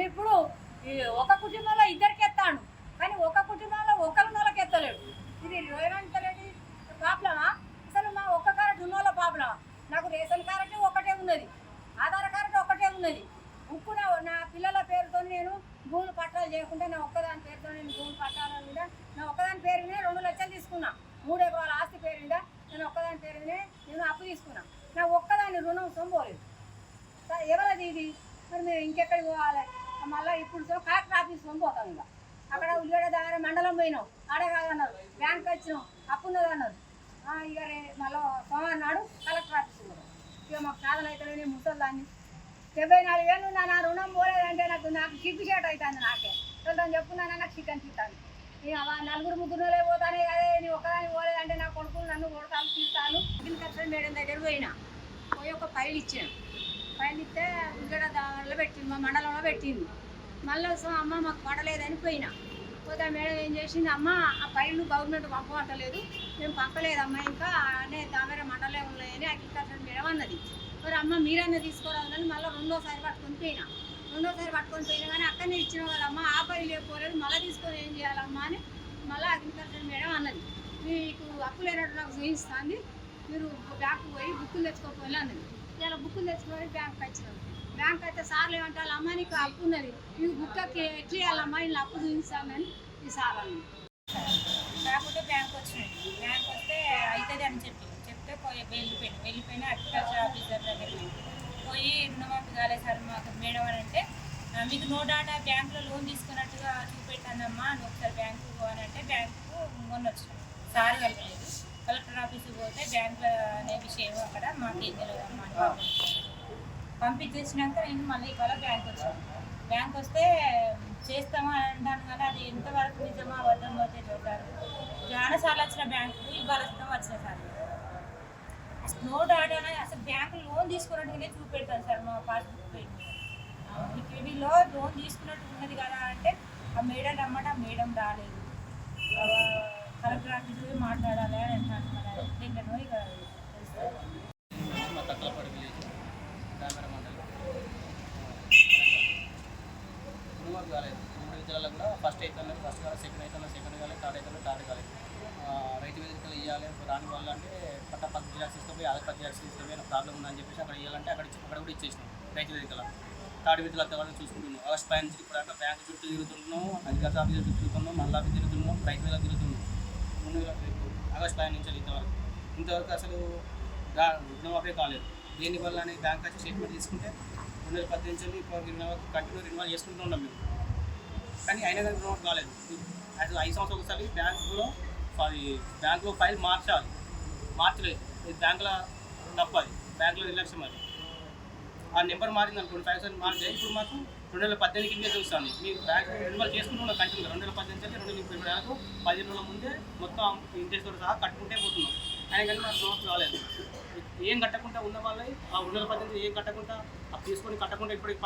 ఇప్పుడు ఈ ఒక కుటుంబంలో ఇద్దరికి ఎత్తాడు, కానీ ఒక కుటుంబంలో ఒకరికి ఎత్తలేడు. ఇది రేవంత్ రెడ్డి ప్రాబ్లమా? అసలు మా ఒక్క కార్డు ఉన్నోళ్ళ ప్రాబ్లమా? నాకు రేషన్ కార్డు ఒకటే ఉన్నది, ఆధార్ కార్డు ఒకటే ఉన్నది. ఇప్పుడు నా పిల్లల పేరుతో నేను భూములు పట్టాలు చేయకుండా నా ఒక్కదాని పేరుతో నేను భూములు పట్టాల మీద నా ఒక్కదాని పేరు మీద 2 లక్షలు తీసుకున్నా. 3 ఎకరాల ఆస్తి పేరు మీద నేను ఒక్కదాని పేరు మీద నేను అప్పు తీసుకున్నా. నా ఒక్కదాని రుణం సొంపోలేదు. ఎవరది ఇది? మరి మేము ఇంకెక్కడికి పోవాలి? మళ్ళీ ఇప్పుడు కలెక్టర్ ఆఫీస్ పోతాం. ఇక అక్కడ ఉల్లిగడ్డ దగ్గర మండలం పోయినాం, ఆడే కాదన్నారు. బ్యాంక్ వచ్చినాం, అప్పు ఉన్నది అన్నారు. ఇక మళ్ళీ సోమవారం నాడు కలెక్టర్ ఆఫీస్ పోతాం. ఇక మాకు సాధన అవుతుంది. ముసలిదాన్ని 74 ఏళ్ళు నా రుణం పోలేదంటే నాకు సిగ్గు షేట్ అవుతుంది. నాకే వెళ్తాను చెప్పుకున్నాను, నాకు సిగ్గు అనిపిస్తాను. నేను 4-3 పోతానే అదే నీ ఒక్కదాన్ని పోలేదంటే నా కొడుకులు నన్ను కొడతాను, తీస్తాను. అగ్రికల్చర్ మేడం దగ్గర పోయి ఒక ఫైల్ ఇచ్చాను. ఫైల్ ఇస్తే ఉల్లిగడ్డ దానిలో పెట్టింది, మా మండలంలో పెట్టింది. మళ్ళీ అమ్మ మాకు పడలేదని పోయినా. పోతే మేడం ఏం చేసింది, అమ్మ ఆ ఫైల్ గవర్నమెంట్ పంపమంటలేదు, మేము పంపలేదమ్మా ఇంకా అనే దామెర మండలే ఉన్నాయని అగ్రికల్చర్ మేడం అన్నది. మరి అమ్మ మీరన్నా తీసుకోరాదని మళ్ళీ రెండోసారి పట్టుకొని పోయినా కానీ అక్కడనే ఇచ్చిన కదమ్మా, ఆ ఫైల్ లేకపోలేదు, మళ్ళీ తీసుకొని ఏం చేయాలమ్మా అని మళ్ళీ అగ్రికల్చర్ మేడం అన్నది. మీకు అప్పు లేనట్టు నాకు చూపిస్తుంది, మీరు బ్యాంకు పోయి బుక్కులు తెచ్చుకోకపోయి అన్నది. ఇలా బుక్కులు తెచ్చుకొని బ్యాంకుకి వచ్చినాం. బ్యాంక్ అయితే సార్లు ఏమంటారు, అమ్మ నీకు అప్పు ఉన్నది, నీకు బుక్కకి ఎట్లా ఇవ్వాలమ్మా, ఇలా అప్పు చూపిస్తామని ఈ సార్ అన్నది. కాకపోతే బ్యాంక్ వచ్చినాయి. బ్యాంక్ వస్తే అవుతుంది అని చెప్తే వెళ్ళిపోయినా అగ్రికల్చర్ ఆఫీసర్ దగ్గర పోయి రుణమాఫీ కాలేదు సార్ మాకు మేడం అని అంటే, మీకు నో డాటా బ్యాంకులో లోన్ తీసుకున్నట్టుగా చూపెట్టానమ్మా, నువ్వు ఒకసారి బ్యాంకు అని అంటే బ్యాంకు మొన్న వచ్చినాం. సార్ కలపలేదు. కలెక్టర్ ఆఫీస్కి పోతే బ్యాంకులో అనే విషయం అక్కడ మాకేం తెలియదమ్మా అని పంపించేసినాక నేను మళ్ళీ ఇవాళ బ్యాంక్ వచ్చాను. బ్యాంక్ వస్తే చేస్తామా అని అంటాను, కానీ అది ఎంతవరకు నిజమా అబద్ధం పోతే చూడాలి. చాలా సార్లు వచ్చిన బ్యాంకు ఇవాళ వచ్చిన సార్ నో డాటా అసలు బ్యాంకు లోన్ తీసుకున్నట్టుగానే చూపెడతాను సార్ మా పాస్బుక్ కేబీలో లోన్ తీసుకున్నట్టు ఉన్నది కదా అంటే ఆ మేడం రమ్మంటే ఆ మేడం రాలేదు. కలెక్టర్ ఆఫీస్ పోయి మాట్లాడాలి అని అంటున్నాను. మరి ఎట్లనో ఇక రుణమాఫీ కాలేదు. 3 విధాలలో కూడా ఫస్ట్ అవుతుంది, ఫస్ట్ కాలేదు, సెకండ్ అవుతుంది, సెకండ్ కాలేదు, థర్డ్ అవుతుంది, థర్డ్ కాలేదు. రైతు వేదికలు ఇవ్వాలి దాని వల్ల అంటే పట్టా 10 జిరాక్స్ తీసుకుపోయి అదే 10 జిరాక్స్ తీసుకుపోయి ప్రాబ్లం ఉందని చెప్పేసి అక్కడ ఇవ్వాలంటే అక్కడ కూడా ఇచ్చేసినాం. రైతు వేదికల థర్డ్ విధులు అంతవరకు చూసుకుంటున్నాం. ఆగస్ట్ 5 నుంచి ఇప్పుడు అక్కడ బ్యాంకు చుట్టూ తిరుగుతున్నాం, అధికారుల ఆఫీసులు చుట్టూ తిరుగుతున్నాం, మళ్ళీ ఆఫీస్ తిరుగుతున్నాం, రైతు వేదికలు తిరుగుతున్నాం. ఆగస్ట్ 5 నుంచి ఇంతవరకు అసలు రుణమాఫీ కాలేదు. దేనివల్ల అని బ్యాంక్ వచ్చి స్టేట్మెంట్ తీసుకుంటే 2018 నుంచి ఇప్పుడు కంటిన్యూ రిన్యూవల్ చేసుకుంటూ ఉన్నాం మేము. కానీ అయినా కానీ రుణమాఫీ కాలేదు. అసలు 5 సంవత్సరాలు ఒకసారి బ్యాంకులో ఫైల్ మార్చలేదు. ఇది బ్యాంకులో తప్పది, బ్యాంకులో నిర్లక్ష్యం అది. ఆ నెంబర్ మారింది అనుకోండి, 5 మారితే ఇప్పుడు మాకు 2018 కిందే చూస్తుంది. మీరు బ్యాంక్ రెన్యువల్ చేసుకుంటున్నాం కంటిన్యూ 2018 నుంచి 2020 10 రోజుల ముందే మొత్తం ఇంట్రెస్ట్తో సహా కట్టుకుంటే పోతున్నాం. అయినా కానీ మాకు రుణమాఫీ కాలేదు. ఏం కట్టకుండా ఉన్న వాళ్ళే ఆ 2018 ఏం కట్టకుండా అప్పుడు తీసుకొని కట్టకుండా ఇప్పటికి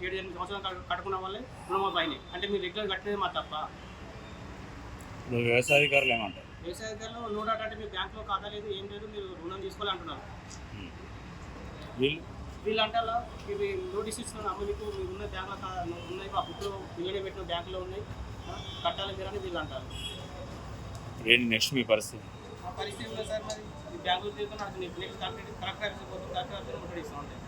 7-8 సంవత్సరాలు కట్టుకున్న వాళ్ళే రుణమాఫీ అయినాయి. అంటే మీరు రెగ్యులర్ కట్టేది మా తప్ప. వ్యవసాయాధికారులు ఏమంటారు? వ్యవసాయాధికారులు నో డాటా అంటే మీరు బ్యాంకులో ఖాతా లేదు, ఏం లేదు, మీరు రుణం తీసుకోవాలి అంటున్నారు. వీళ్ళు అంటారా ఇవి నోటీస్ ఇస్తున్నాను, అమ్మ మీకు మీరు ఉన్న బ్యాంకులో ఉన్నాయి, ఆ బుక్లో బిల్లునే పెట్టిన బ్యాంకులో ఉన్నాయి, కట్టాలి మీరు అని వీళ్ళు అంటారు. నెక్స్ట్ మీ పరిస్థితి? ఆ పరిస్థితి ఉంది సార్. మరి ఈ బ్యాంకులు తీసుకుని అర్థం నెక్స్ట్ కలెక్టర్ ఆఫీస్ పోతుంది, కలెక్టర్ ఆఫీస్ నోటీస్ ఇస్తూ ఉంటాయి.